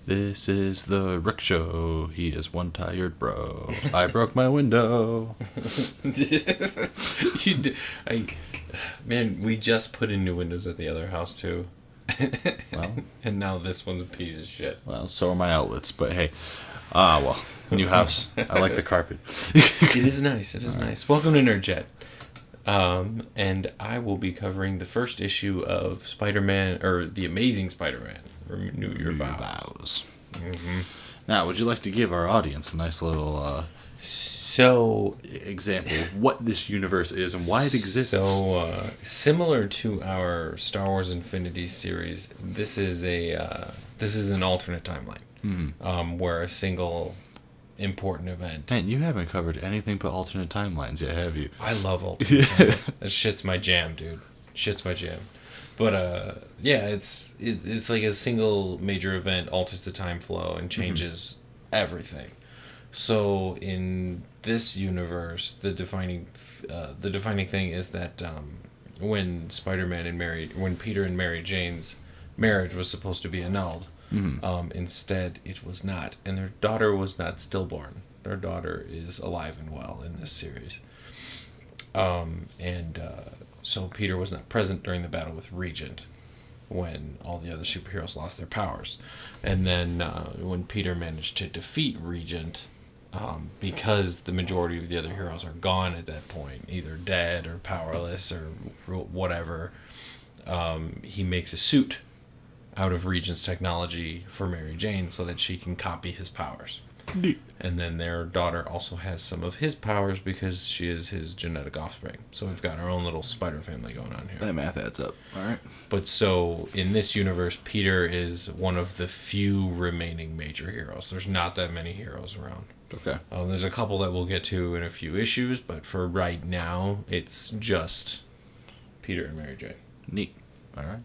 This is the Rick Show. He is one tired bro. I broke my window. Man, we just put in new windows at the other house too. Well, and now this one's a piece of shit. well, so are my outlets. But hey, well, new house. I like the carpet. It is nice. It is nice. Welcome to NerdChat. And I will be covering the first issue of Spider-Man, or The Amazing Spider-Man. Renew Your Vows. Mm-hmm. Now, would you like to give our audience a nice little example of what this universe is and why it exists? So, similar to our Star Wars Infinity series, this is an alternate timeline, where a single important event. Man, you haven't covered anything but alternate timelines yet, have you? I love alternate timelines. That shit's my jam, dude. Shit's my jam. But yeah, it's like a single major event alters the time flow and changes everything. So in this universe, the defining thing is that when when Peter and Mary Jane's marriage was supposed to be annulled, instead it was not, and their daughter was not stillborn. Their daughter is alive and well in this series, So Peter was not present during the battle with Regent when all the other superheroes lost their powers. And then when Peter managed to defeat Regent, because the majority of the other heroes are gone at that point, either dead or powerless or whatever, he makes a suit out of Regent's technology for Mary Jane so that she can copy his powers. Neat. And then their daughter also has some of his powers because she is his genetic offspring. So we've got our own little spider family going on here. That math adds up. All right. But so in this universe, Peter is one of the few remaining major heroes. There's not that many heroes around. Okay. There's a couple that we'll get to in a few issues, but for right now, it's just Peter and Mary Jane. Neat. All right.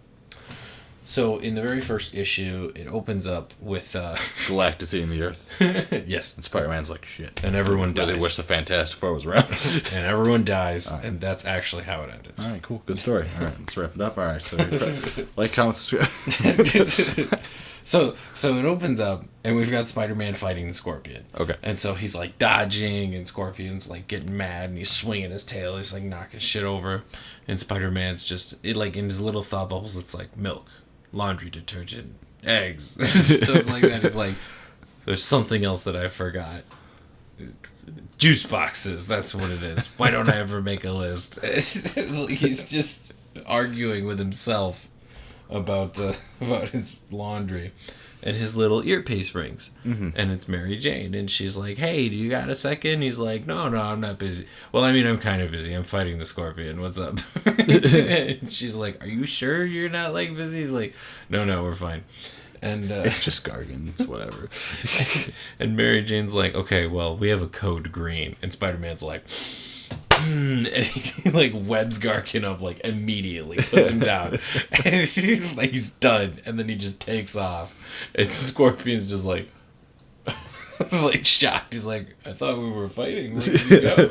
So in the very first issue, it opens up with Galactus eating the Earth. Yes. And Spider-Man's like, shit. And everyone dies. Really wish the Fantastic Four was around. And everyone dies, Right. and that's actually how it ended. All right, cool. Good story. All right, let's wrap it up. All right, so like, comment, subscribe. So it opens up, and we've got Spider-Man fighting the Scorpion. Okay. And so he's like dodging, and Scorpion's like getting mad, and he's swinging his tail. He's like knocking shit over, and Spider-Man's just like in his little thought bubbles. It's like milk, laundry detergent, eggs, stuff like that. He's like, there's something else that I forgot. Juice boxes. That's what it is. Why don't I ever make a list? He's just arguing with himself about his laundry, and his little earpiece rings, and it's Mary Jane, and she's like, "Hey, do you got a second?" He's like, "No, I'm not busy." Well, I mean, I'm kind of busy. I'm fighting the Scorpion. What's up? And she's like, "Are you sure you're not like busy?" He's like, "No, we're fine." And It's just Gargan. It's whatever. and Mary Jane's like, "Okay, well, we have a code green," and Spider-Man's like. And he like webs Garkin up like immediately, puts him down, and he's done. And then he just takes off, and Scorpion's just like, like shocked. He's like, "I thought we were fighting. Where did you go?"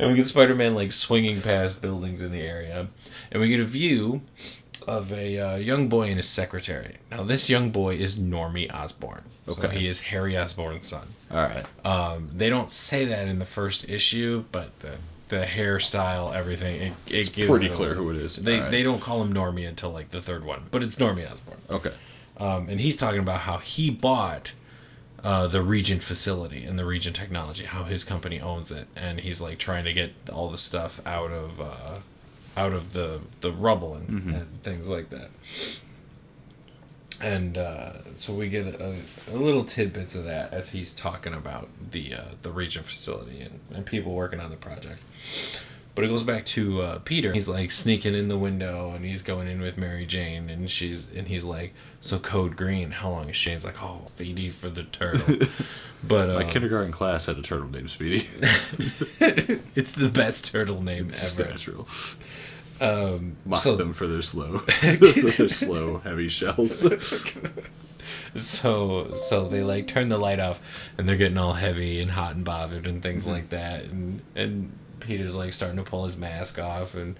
And we get Spider-Man like swinging past buildings in the area, and we get a view of a young boy and his secretary. Now, this young boy is Normie Osborn. Okay. So he is Harry Osborn's son. All right. They don't say that in the first issue, but the hairstyle, everything, it gives Pretty it clear away. who it is. They All right. they don't call him Normie until like the third one, but it's Normie Osborn. Okay. And he's talking about how he bought the Regent facility and the Regent technology, how his company owns it, and he's like trying to get all the stuff out of the rubble and things like that. And so we get a little tidbits of that as he's talking about the Regent facility and people working on the project. But it goes back to Peter. He's like sneaking in the window, and he's going in with Mary Jane, and he's like, "So code green, how long is Shane's?" Like, "Oh, BD for the turtle." But my kindergarten class had a turtle named Speedy. It's the best turtle name It's just ever. natural. Mock them for their slow, heavy shells. So they like turn the light off, and they're getting all heavy and hot and bothered and things like that, and Peter's like starting to pull his mask off, and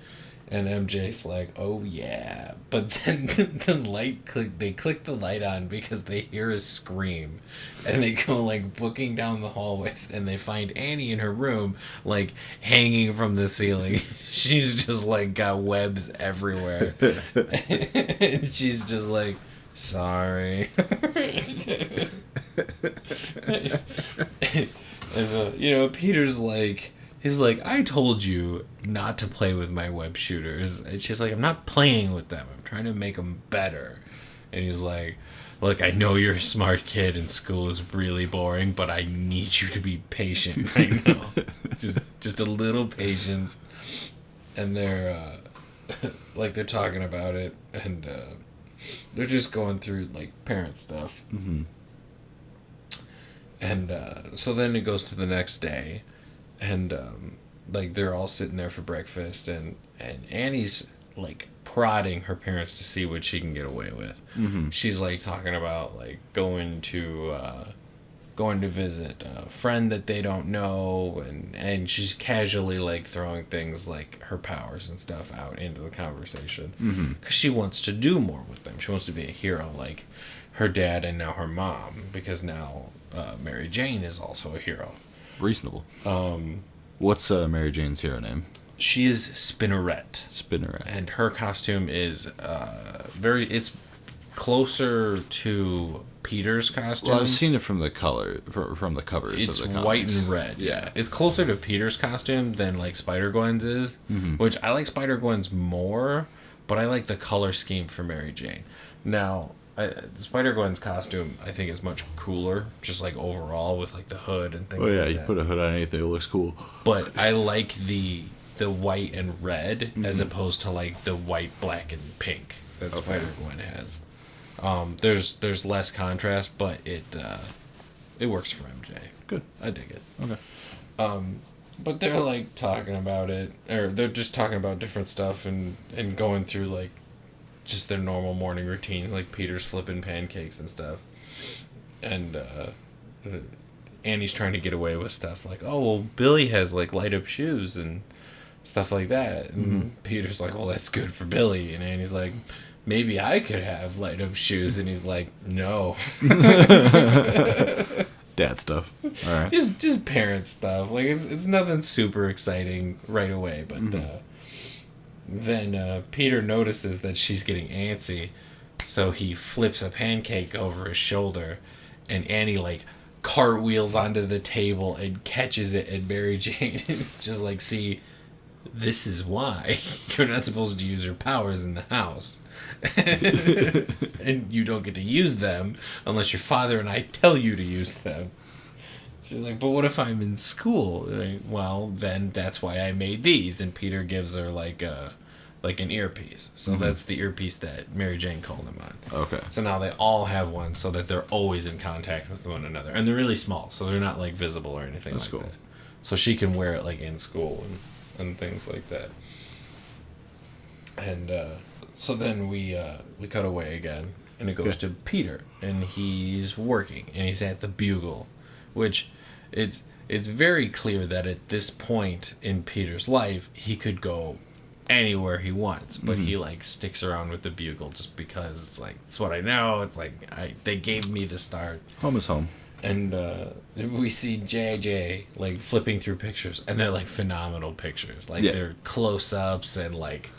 And MJ's like, oh yeah. But then they click the light on because they hear a scream. And they go like booking down the hallways and they find Annie in her room, like hanging from the ceiling. She's just like got webs everywhere. And she's just like, sorry. And Peter's like, he's like, I told you not to play with my web shooters. And she's like, I'm not playing with them. I'm trying to make them better. And he's like, look, I know you're a smart kid and school is really boring, but I need you to be patient right now. just a little patience. And they're they're talking about it, and they're just going through like parent stuff. Mm-hmm. And so then it goes to the next day, and they're all sitting there for breakfast, and Annie's like prodding her parents to see what she can get away with. Mm-hmm. She's like talking about like going to visit a friend that they don't know, and she's casually like throwing things like her powers and stuff out into the conversation because she wants to do more with them. She wants to be a hero like her dad and now her mom, because now Mary Jane is also a hero. Reasonable. What's Mary Jane's hero name? She is Spinneret. Spinneret. And her costume is it's closer to Peter's costume. Well, I've seen it from the color, from the covers it's of the comics. White and red. Yeah. It's closer to Peter's costume than like Spider-Gwen's is, which I like Spider-Gwen's more, but I like the color scheme for Mary Jane. Now, Spider-Gwen's costume, I think, is much cooler, just like overall with like the hood and things. Oh yeah, like you that. put a hood on anything, it looks cool. But I like the white and red as opposed to like the white, black, and pink that Spider-Gwen has. There's less contrast, but it works for MJ. Good. I dig it. Okay. But they're like talking about it, or they're just talking about different stuff and going through like just their normal morning routine, like Peter's flipping pancakes and stuff, and Annie's trying to get away with stuff like, oh well, Billy has like light up shoes and stuff like that, and Peter's like, well, that's good for Billy, and Annie's like, maybe I could have light up shoes, and he's like, no. Dad stuff. All right. Just parent stuff. Like it's nothing super exciting right away, but then Peter notices that she's getting antsy, so he flips a pancake over his shoulder, and Annie like cartwheels onto the table and catches it, and Mary Jane is just like, see, this is why you're not supposed to use your powers in the house. And you don't get to use them unless your father and I tell you to use them. She's like, but what if I'm in school? Like, well, then that's why I made these. And Peter gives her like an earpiece. So that's the earpiece that Mary Jane called him on. Okay. So now they all have one, so that they're always in contact with one another, and they're really small, so they're not like visible or anything. That's like cool. That. So she can wear it like in school and things like that. And so then we cut away again, and it goes to Peter, and he's working, and he's at the Bugle, which it's very clear that at this point in Peter's life he could go anywhere he wants, but he like sticks around with the Bugle just because it's like, it's what I know. It's like they gave me the start. Home is home. And we see JJ like flipping through pictures, and they're like phenomenal pictures. Like they're close-ups and like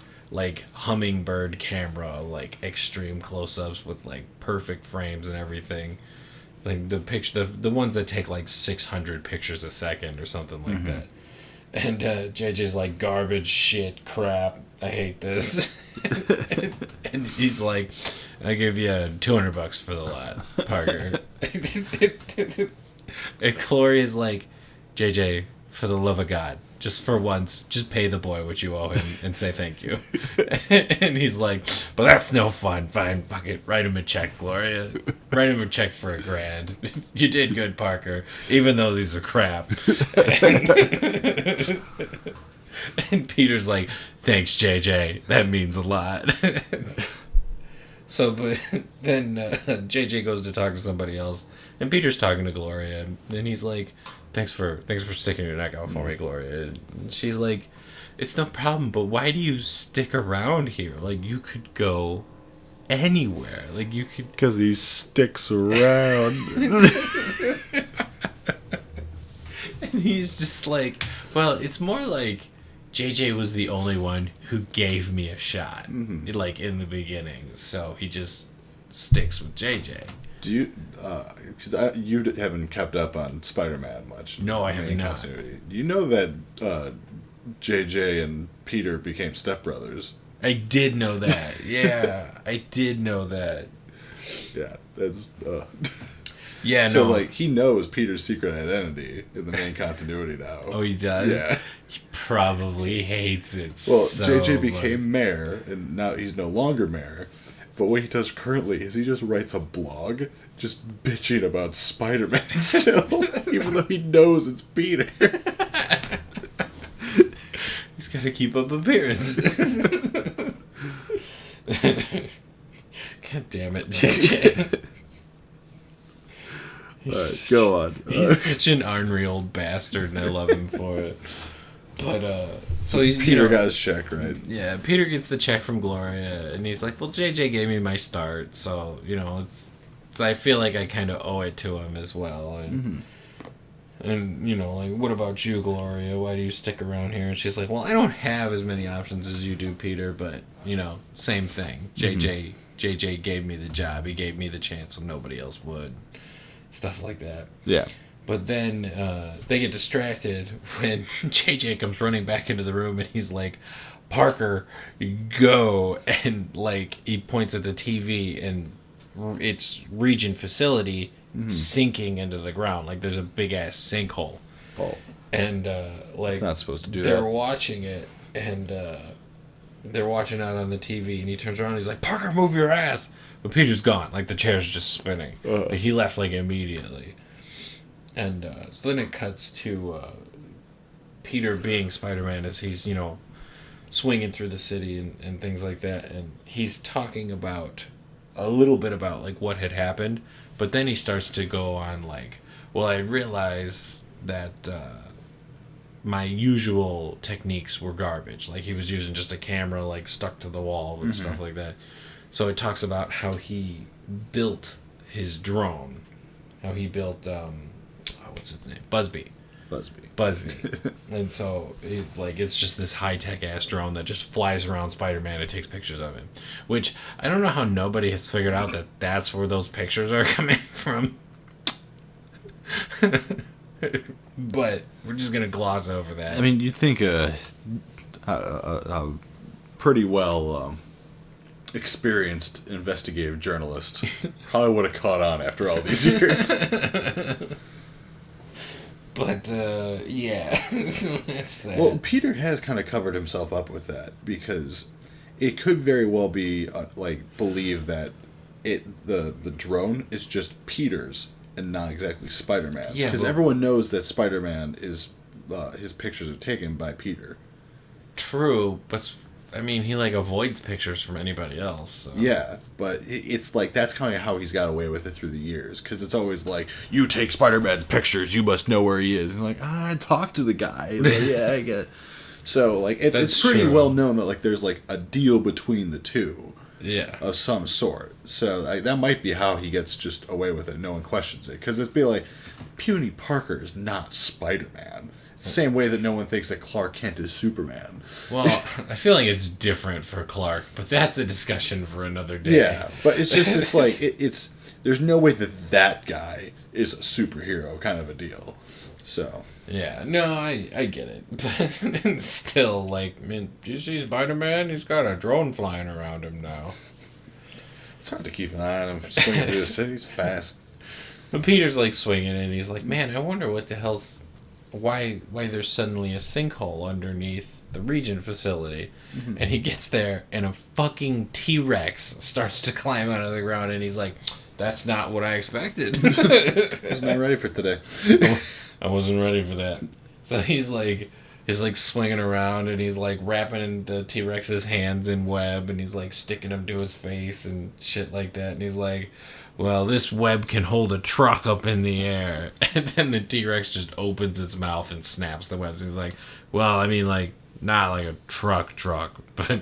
hummingbird camera, like extreme close-ups with like perfect frames and everything. Like the ones that take like 600 pictures a second or something like that. And JJ's like, garbage, shit, crap, I hate this. And he's like, I give you $200 for the lot, Parker. And Gloria's like, JJ, for the love of God, just for once, just pay the boy what you owe him and say thank you. And he's like, but that's no fun. Fine, fuck it. Write him a check, Gloria. Write him a check for $1,000. You did good, Parker, even though these are crap. And Peter's like, thanks, JJ. That means a lot. So, but then JJ goes to talk to somebody else, and Peter's talking to Gloria, and he's like, thanks for sticking your neck out for me, Gloria. And she's like, It's no problem, but why do you stick around here? Like, you could go anywhere. Like, you could... Because he sticks around. And he's just like, well, it's more like JJ was the only one who gave me a shot, like, in the beginning. So he just sticks with JJ. Do you, because you haven't kept up on Spider-Man much. No, I have not. Continuity. You know that JJ and Peter became stepbrothers. I did know that. Yeah, I did know that. Yeah, that's... Yeah, so, no. like, he knows Peter's secret identity in the main continuity now. Oh, he does? Yeah. He probably hates it Well, so JJ much. became mayor, and now he's no longer mayor. But what he does currently is he just writes a blog just bitching about Spider-Man still, even though he knows it's Peter. He's got to keep up appearances. God damn it, JJ. Alright, go on. He's such an ornery old bastard, and I love him for it. But, so he's, Peter got his check, right? Yeah, Peter gets the check from Gloria, and he's like, well, JJ gave me my start, so, it's I feel like I kind of owe it to him as well, and, and, like, what about you, Gloria? Why do you stick around here? And she's like, well, I don't have as many options as you do, Peter, but, same thing. JJ gave me the job, he gave me the chance when nobody else would. Stuff like that. Yeah. But then they get distracted when JJ comes running back into the room and he's like, Parker, go. And like he points at the TV and it's Region facility sinking into the ground. Like there's a big ass sinkhole. Oh. And like It's not supposed to do they're that. watching it and they're watching out on the TV and he turns around and he's like, Parker, move your ass. But Peter's gone. Like the chair's just spinning. But he left like immediately. And so then it cuts to Peter being Spider-Man as he's, swinging through the city and things like that. And he's talking about a little bit about, like, what had happened. But then he starts to go on, like, well, I realized that my usual techniques were garbage. Like, he was using just a camera, like, stuck to the wall and stuff like that. So it talks about how he built his drone. How he built... what's his name? Busby. And so, it's just this high-tech ass drone that just flies around Spider-Man and takes pictures of him. Which, I don't know how nobody has figured out that that's where those pictures are coming from. But, we're just going to gloss over that. I mean, you'd think a pretty well experienced investigative journalist probably would have caught on after all these years. But, yeah. So that's that. Well, Peter has kind of covered himself up with that because it could very well be, believe that the drone is just Peter's and not exactly Spider-Man's. Yeah, because everyone knows that Spider-Man is, his pictures are taken by Peter. True, but, I mean, he, avoids pictures from anybody else. So. Yeah, but it's that's kind of how he's got away with it through the years. Because it's always like, you take Spider-Man's pictures, you must know where he is. And I talked to the guy. Yeah, I get. So, it's pretty true. well known that, there's, a deal between the two. Yeah. Of some sort. So, that might be how he gets just away with it. No one questions it. Because it'd be like, Puny Parker is not Spider-Man. It's the same way that no one thinks that Clark Kent is Superman. Well, I feel like it's different for Clark, but that's a discussion for another day. Yeah, but it's there's no way that guy is a superhero kind of a deal. So. Yeah, no, I get it. But still, do you see Spider-Man? He's got a drone flying around him now. It's hard to keep an eye on him swinging through the city. He's fast. But Peter's, swinging, and he's like, man, I wonder what the hell's... Why there's suddenly a sinkhole underneath the Region facility. Mm-hmm. And he gets there, and a fucking T-Rex starts to climb out of the ground, and he's like, that's not what I expected. I was not ready for today. I wasn't ready for that. So he's swinging around, and he's wrapping the T-Rex's hands in web, and he's sticking them to his face and shit like that. And he's like, well, this web can hold a truck up in the air. And then the T-Rex just opens its mouth and snaps the webs. He's like, well, I mean, not like a truck, but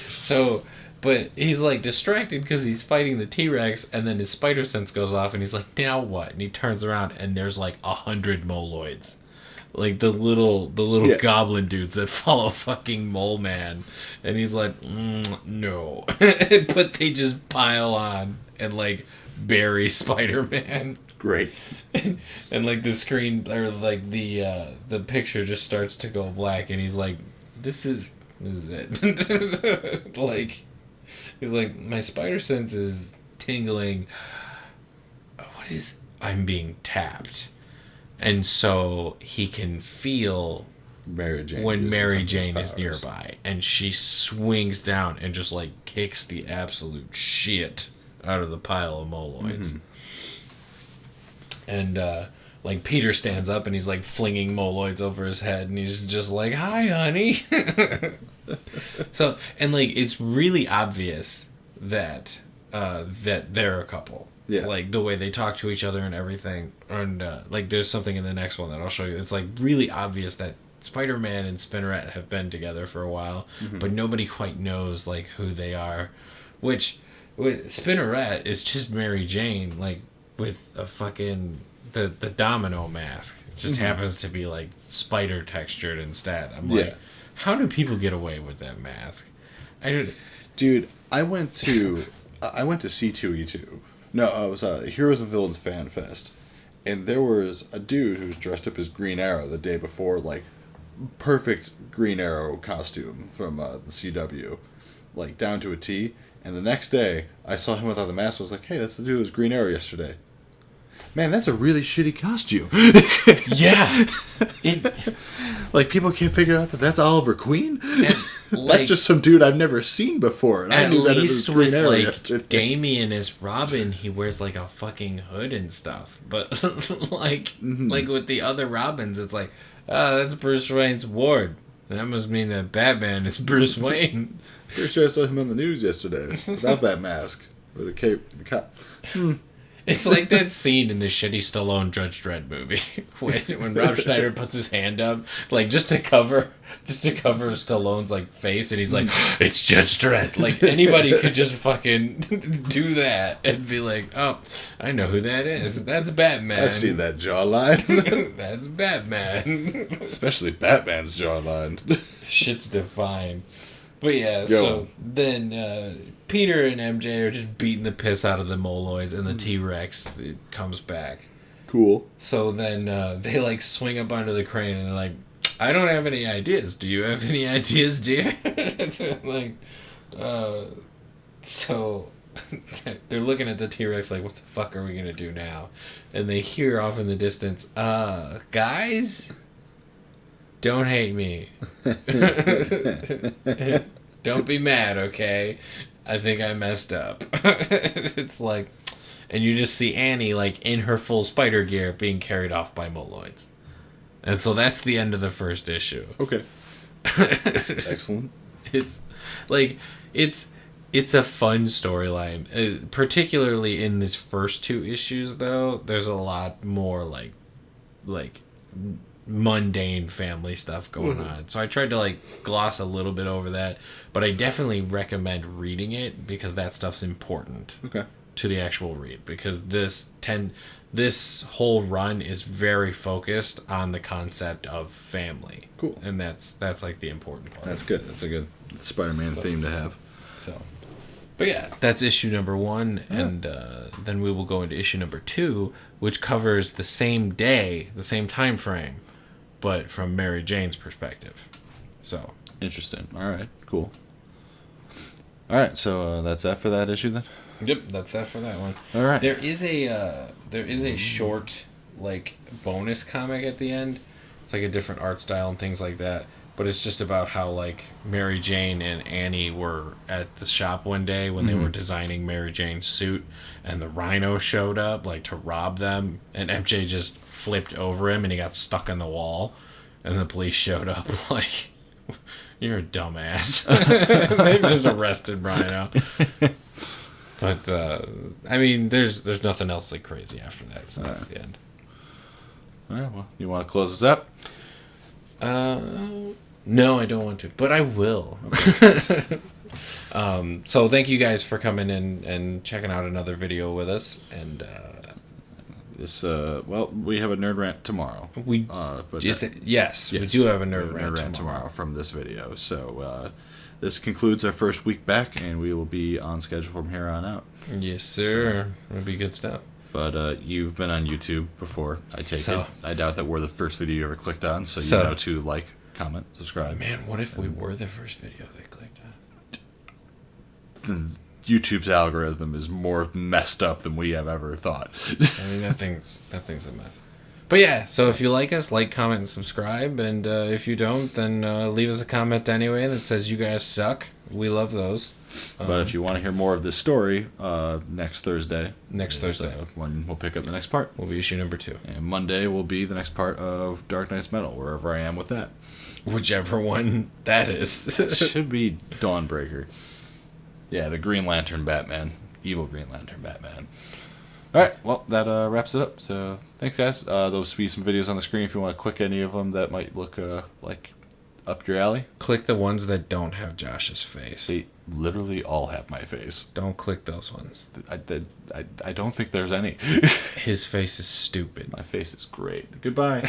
so. But he's like distracted because he's fighting the T-Rex, and then his spider sense goes off, and he's like, "Now what?" And he turns around, and there's like 100 moloids, like the little goblin dudes that follow fucking Mole Man, and he's like, "No," but they just pile on and like bury Spider-Man. Great. And like the screen or like the picture just starts to go black, and he's like, "This is it." Like. He's like, my spider sense is tingling. What is... I'm being tapped. And so he can feel Mary Jane when Mary Jane is nearby. And she swings down and just, like, kicks the absolute shit out of the pile of moloids. And, like, Peter stands up and he's, like, flinging moloids over his head. And he's just like, "Hi, honey." So, and like, it's really obvious that they're a couple. Yeah. Like, the way they talk to each other and everything. And, like, there's something in the next one that I'll show you. It's, like, really obvious that Spider-Man and Spinneret have been together for a while, but nobody quite knows, like, who they are. Which, with Spinneret is just Mary Jane, like, with a fucking... the domino mask. It just happens to be, like, spider textured instead. I'm like... How do people get away with that mask? Dude, I went to C2E2. No, it was Heroes and Villains Fan Fest. And there was a dude who was dressed up as Green Arrow the day before, like, perfect Green Arrow costume from the CW. Like, down to a T. And the next day, I saw him without the mask. I was like, hey, that's the dude who was Green Arrow yesterday. Man, that's a really shitty costume. Yeah. Like, people can't figure out that that's Oliver Queen? And, like, that's just some dude I've never seen before. And at I knew that it least was Green with, Arrow like, yesterday. Damien as Robin, he wears, like, a fucking hood and stuff. But, like, like with the other Robins, it's like, oh, that's Bruce Wayne's ward. That must mean that Batman is Bruce Wayne. Pretty sure I saw him on the news yesterday without that mask. Or the cape. The cap. It's like that scene in the shitty Stallone Judge Dredd movie when Rob Schneider puts his hand up, like just to cover Stallone's like face, and he's like, "It's Judge Dredd." Like, anybody could just fucking do that and be like, "Oh, I know who that is. That's Batman. I've seen that jawline. That's Batman." Especially Batman's jawline. Shit's defined. But yeah, so then Peter and MJ are just beating the piss out of the moloids, and the T-Rex comes back. Cool. So then they like swing up onto the crane, and they're like, "I don't have any ideas. Do you have any ideas, dear?" Like, so they're looking at the T-Rex like, "What the fuck are we gonna do now?" And they hear off in the distance, "Guys, don't hate me. Don't be mad, okay? I think I messed up." It's like, and you just see Annie, like, in her full spider gear being carried off by moloids. And so that's the end of the first issue. Okay. Excellent. It's, like, it's a fun storyline. Particularly in these first two issues, though, there's a lot more, like mundane family stuff going on. So I tried to, like, gloss a little bit over that, but I definitely recommend reading it because that stuff's important to the actual read, because this whole run is very focused on the concept of family. Cool. And that's like the important part. That's good. That's a good Spider-Man theme to have. So, but yeah, that's issue number 1, and then we will go into issue number 2, which covers the same day, the same time frame, but from Mary Jane's perspective. So interesting. All right, cool. All right, so that's that for that issue then. Yep, that's that for that one. All right. There is a short, like, bonus comic at the end. It's like a different art style and things like that. But it's just about how, like, Mary Jane and Annie were at the shop one day when they were designing Mary Jane's suit, and the Rhino showed up, like, to rob them, and MJ just flipped over him and he got stuck in the wall, and the police showed up like, "You're a dumbass." They just arrested Rhino. But I mean, there's nothing else like crazy after that, so that's the end. All right, well, you want to close this up? No, I don't want to, but I will. So thank you guys for coming in and checking out another video with us. And we have a nerd rant tomorrow. we Yes, we do have a nerd we rant tomorrow from this video. So this concludes our first week back, and we will be on schedule from here on out. Yes, sir. It'll be good stuff. But you've been on YouTube before, I take So- it. I doubt that we're the first video you ever clicked on, so So- you know to like, comment, subscribe. Man, what if we were the first video they clicked on? YouTube's algorithm is more messed up than we have ever thought. I mean, that thing's a mess. But yeah, so if you like us, like, comment, and subscribe. And if you don't, then leave us a comment anyway that says you guys suck. We love those. But if you want to hear more of this story, next Thursday. Thursday. When we'll pick up the next part. Will be issue number 2. And Monday will be the next part of Dark Knight's Metal, wherever I am with that. Whichever one that is. Should be Dawnbreaker. Yeah, the Green Lantern Batman. Evil Green Lantern Batman. Alright, well, that wraps it up. So, thanks, guys. There'll be some videos on the screen if you want to click any of them that might look like up your alley. Click the ones that don't have Josh's face. They literally all have my face. Don't click those ones. I don't think there's any. His face is stupid. My face is great. Goodbye.